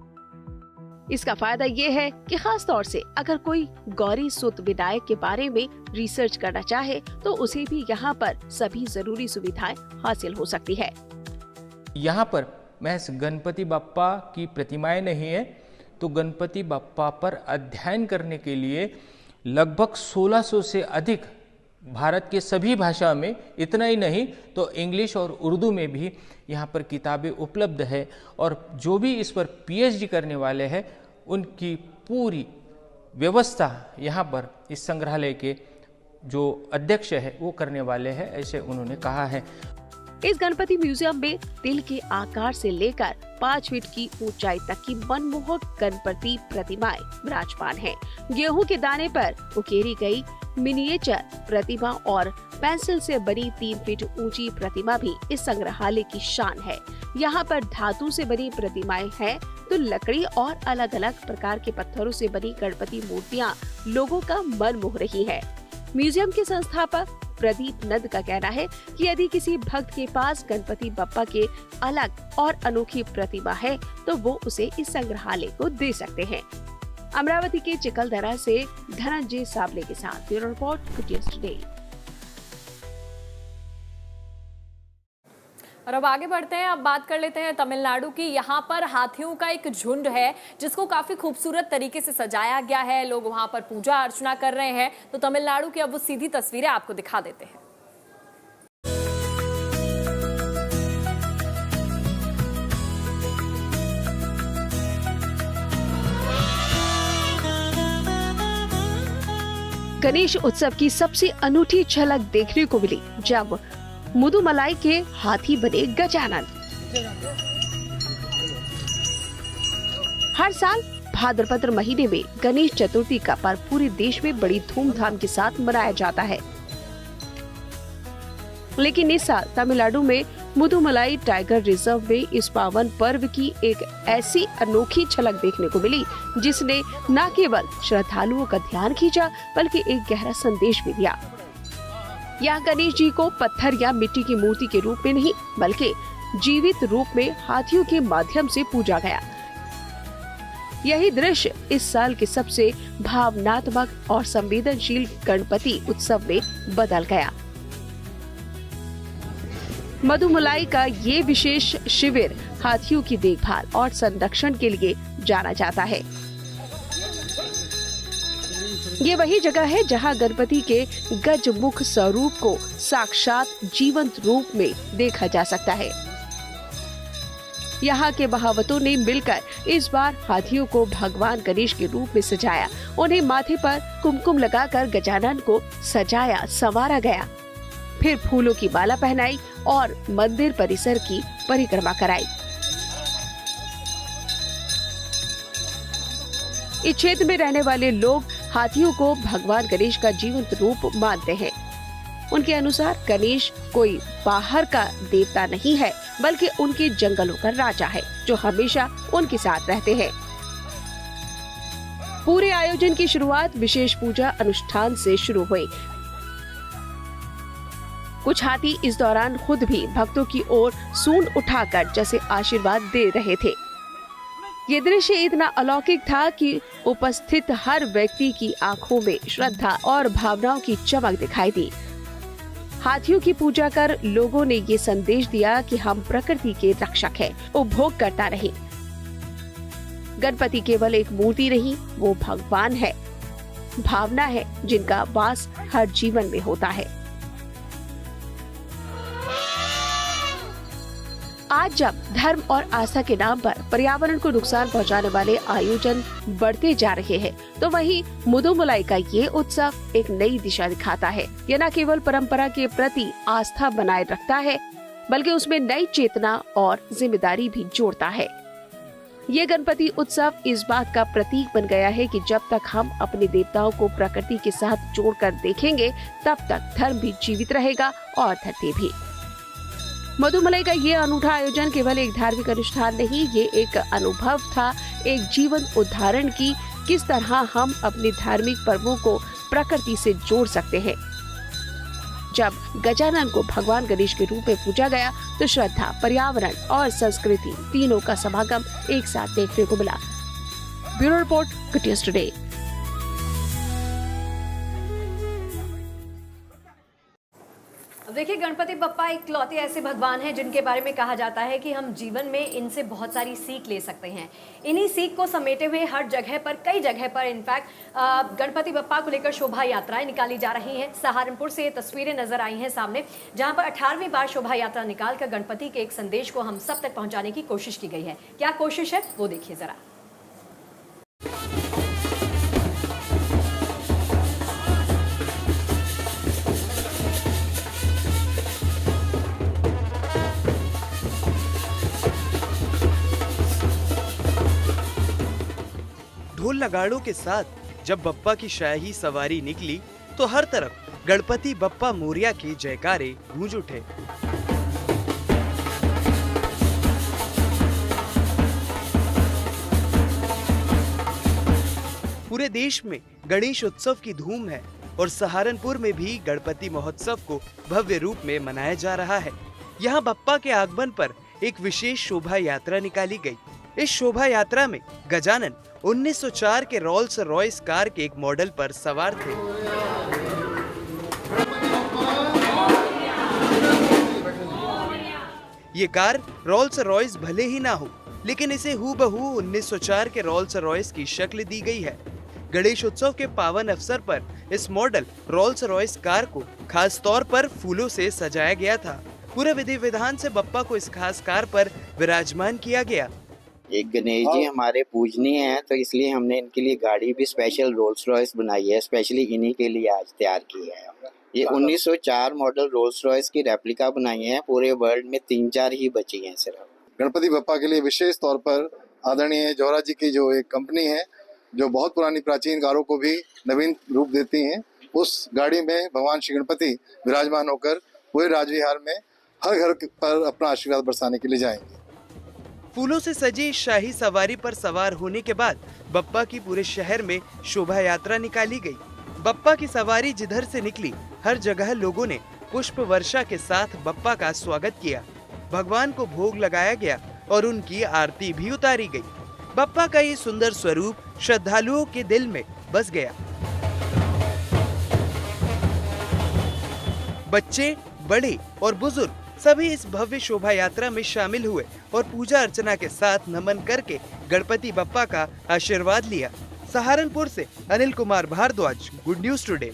इसका फायदा ये है कि खास तौर से अगर कोई गौरी सुत विनायक के बारे में रिसर्च करना चाहे तो उसे भी यहाँ पर सभी जरूरी सुविधाएं हासिल हो सकती है। यहाँ पर महज गणपति बाप्पा की प्रतिमाएं नहीं है, तो गणपति बाप्पा पर अध्ययन करने के लिए लगभग 1600 से अधिक भारत के सभी भाषा में, इतना ही नहीं तो इंग्लिश और उर्दू में भी यहाँ पर किताबें उपलब्ध है। और जो भी इस पर पीएचडी करने वाले हैं उनकी पूरी व्यवस्था यहाँ पर इस संग्रहालय के जो अध्यक्ष है वो करने वाले हैं, ऐसे उन्होंने कहा है। इस गणपति म्यूजियम में दिल के आकार से लेकर 5 फीट की ऊंचाई तक की मनमोहक गणपति प्रतिमाएं विराजमान हैं। गेहूं के दाने पर उकेरी गई मिनिएचर प्रतिमा और पेंसिल से बनी 3 फीट ऊंची प्रतिमा भी इस संग्रहालय की शान है। यहाँ पर धातु से बनी प्रतिमाएं हैं तो लकड़ी और अलग अलग प्रकार के पत्थरों से बनी गणपति मूर्तियाँ लोगों का मन मोह रही है। म्यूजियम के संस्थापक प्रदीप नंद का कहना है कि यदि किसी भक्त के पास गणपति बप्पा के अलग और अनोखी प्रतिमा है तो वो उसे इस संग्रहालय को दे सकते हैं। अमरावती के चिकलदरा से धनंजय साबले के साथ bureau report good news today. और अब आगे बढ़ते हैं, अब बात कर लेते हैं तमिलनाडु की। यहाँ पर हाथियों का एक झुंड है जिसको काफी खूबसूरत तरीके से सजाया गया है, लोग वहाँ पर पूजा अर्चना कर रहे हैं। तो तमिलनाडु की अब वो सीधी तस्वीरें आपको दिखा देते हैं। गणेश उत्सव की सबसे अनूठी झलक देखने को मिली जब मुदुमलाई के हाथी बने गजानन। हर साल भाद्रपद महीने में गणेश चतुर्थी का पर्व पूरे देश में बड़ी धूमधाम के साथ मनाया जाता है, लेकिन इस साल तमिलनाडु में मुदुमलाई टाइगर रिजर्व में इस पावन पर्व की एक ऐसी अनोखी झलक देखने को मिली जिसने न केवल श्रद्धालुओं का ध्यान खींचा बल्कि एक गहरा संदेश भी दिया। यहाँ गणेश जी को पत्थर या मिट्टी की मूर्ति के रूप में नहीं बल्कि जीवित रूप में हाथियों के माध्यम से पूजा गया। यही दृश्य इस साल के सबसे भावनात्मक और संवेदनशील गणपति उत्सव में बदल गया। मधुमलाई का ये विशेष शिविर हाथियों की देखभाल और संरक्षण के लिए जाना जाता है। ये वही जगह है जहां गणपति के गजमुख स्वरूप को साक्षात जीवंत रूप में देखा जा सकता है। यहाँ के बहावतों ने मिलकर इस बार हाथियों को भगवान गणेश के रूप में सजाया। उन्हें माथे पर कुमकुम लगाकर गजानन को सजाया संवारा गया, फिर फूलों की माला पहनाई और मंदिर परिसर की परिक्रमा कराई। इस क्षेत्र में रहने वाले लोग हाथियों को भगवान गणेश का जीवंत रूप मानते हैं। उनके अनुसार गणेश कोई बाहर का देवता नहीं है बल्कि उनके जंगलों का राजा है जो हमेशा उनके साथ रहते हैं। पूरे आयोजन की शुरुआत विशेष पूजा अनुष्ठान से शुरू हुई। कुछ हाथी इस दौरान खुद भी भक्तों की ओर सूंड उठाकर जैसे आशीर्वाद दे रहे थे। ये दृश्य इतना अलौकिक था कि उपस्थित हर व्यक्ति की आंखों में श्रद्धा और भावनाओं की चमक दिखाई दी। हाथियों की पूजा कर लोगों ने ये संदेश दिया कि हम प्रकृति के रक्षक हैं, उपभोग करता नहीं। गणपति केवल एक मूर्ति नहीं, वो भगवान है, भावना है जिनका वास हर जीवन में होता है। आज जब धर्म और आस्था के नाम पर पर्यावरण को नुकसान पहुंचाने वाले आयोजन बढ़ते जा रहे हैं, तो वहीं मुदुमलाई का ये उत्सव एक नई दिशा दिखाता है। यह न केवल परंपरा के प्रति आस्था बनाए रखता है, बल्कि उसमें नई चेतना और जिम्मेदारी भी जोड़ता है। ये गणपति उत्सव इस बात का प्रतीक बन गया है कि जब तक हम अपने देवताओं को प्रकृति के साथ जोड़कर देखेंगे, तब तक धर्म भी जीवित रहेगा और धरती भी। मुदुमलाई का ये अनूठा आयोजन केवल एक धार्मिक अनुष्ठान नहीं, ये एक अनुभव था, एक जीवन उदाहरण की किस तरह हम अपने धार्मिक पर्वों को प्रकृति से जोड़ सकते हैं। जब गजानन को भगवान गणेश के रूप में पूजा गया, तो श्रद्धा, पर्यावरण और संस्कृति तीनों का समागम एक साथ देखने को मिला। Bureau report, good news today. देखिए, गणपति बप्पा इकलौते ऐसे भगवान हैं जिनके बारे में कहा जाता है कि हम जीवन में इनसे बहुत सारी सीख ले सकते हैं। इन्हीं सीख को समेटे हुए हर जगह पर, कई जगह पर इनफैक्ट गणपति बप्पा को लेकर शोभा यात्राएं निकाली जा रही हैं। सहारनपुर से ये तस्वीरें नजर आई हैं सामने, जहां पर 18वीं बार शोभा यात्रा निकालकर गणपति के एक संदेश को हम सब तक पहुंचाने की कोशिश की गई है। क्या कोशिश है, वो देखिए जरा। ढोल नगाड़ों के साथ जब बप्पा की शाही सवारी निकली, तो हर तरफ गणपति बप्पा मोरिया के जयकारे गूंज उठे। पूरे देश में गणेश उत्सव की धूम है और सहारनपुर में भी गणपति महोत्सव को भव्य रूप में मनाया जा रहा है। यहाँ बप्पा के आगमन पर एक विशेष शोभा यात्रा निकाली गई। इस शोभा यात्रा में गजानन 1904 के रोल्स रॉयस कार के एक मॉडल पर सवार थे। ये कार रोल्स रॉयस भले ही ना हो, लेकिन इसे हूबहू 1904 के रोल्स रॉयस की शक्ल दी गई है। गणेश उत्सव के पावन अवसर पर इस मॉडल रोल्स रॉयस कार को खास तौर पर फूलों से सजाया गया था। पूरे विधि विधान से बप्पा को इस खास कार पर विराजमान किया गया। एक गणेश जी हमारे पूजनीय हैं, तो इसलिए हमने इनके लिए गाड़ी भी स्पेशल रोल्स रॉयस बनाई है, स्पेशली इन्हीं के लिए आज तैयार की है। ये 1904 मॉडल रोल्स रॉयस की रेप्लिका बनाई है, पूरे वर्ल्ड में 3-4 ही बची हैं सिर्फ। गणपति बप्पा के लिए विशेष तौर पर आदरणीय जौहरा जी की जो एक कंपनी है, जो बहुत पुरानी प्राचीन कारों को भी नवीन रूप देती हैं, उस गाड़ी में भगवान श्री गणपति विराजमान होकर पूरे राजविहार में हर घर पर अपना आशीर्वाद बरसाने के लिए जाएंगे। फूलों से सजी इस शाही सवारी पर सवार होने के बाद बप्पा की पूरे शहर में शोभा यात्रा निकाली गई। बप्पा की सवारी जिधर से निकली, हर जगह लोगों ने पुष्प वर्षा के साथ बप्पा का स्वागत किया। भगवान को भोग लगाया गया और उनकी आरती भी उतारी गई। बप्पा का ये सुंदर स्वरूप श्रद्धालुओं के दिल में बस गया। बच्चे, बड़े और बुजुर्ग सभी इस भव्य शोभा यात्रा में शामिल हुए और पूजा अर्चना के साथ नमन करके गणपति बप्पा का आशीर्वाद लिया। सहारनपुर से Anil Kumar Bhardwaj, good news today.